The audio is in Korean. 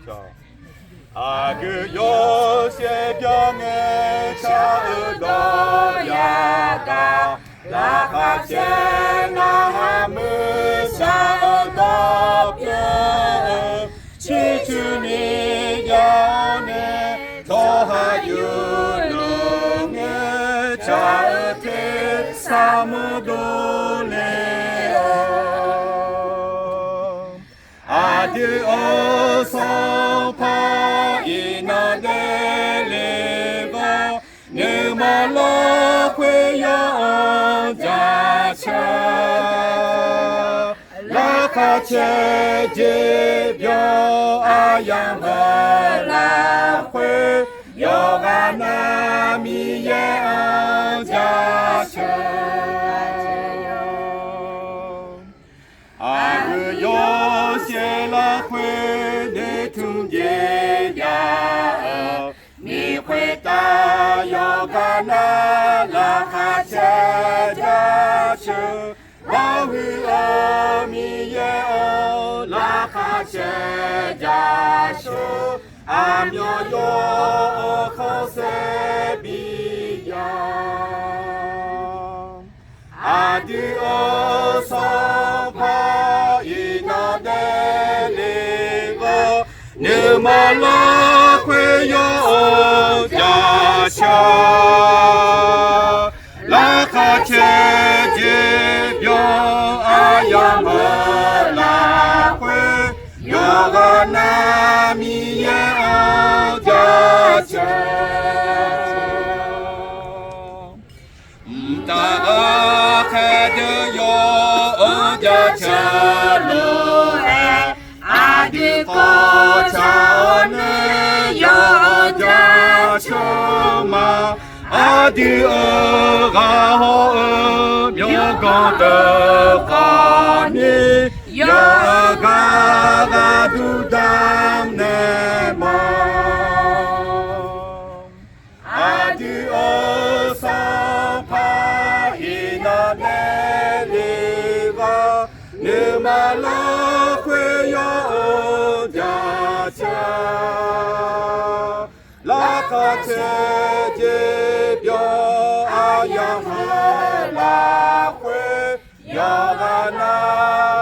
그 요셉병에 차으더야가 라카체나함을 차으더뼈 지주니 야오네 더하유능에 차으테 사무도레어 아들 어서 파이나 내리고 느말로 회여 자차 라카체 제벼 아양허라 회 여가나미에 자차 아그 요셉라 회 내퉁제야 미회다 여가나 라카체 자차 와흐어미에 라카체 자차 아며요 커세비야 아들 어서 파이나 내리고 느말라 회여 자샤 라카체 제병 아야마라 회 여가나미에 자샤 따가 헤드요 어자차로해 아들 거차오는 여자처마 아들 어가호 묘거덕하니 여가가 두담내 맘 아들 어서 파이나 내리고 느말라 회여 자차 라카체 제벼 아양하라 회 여가나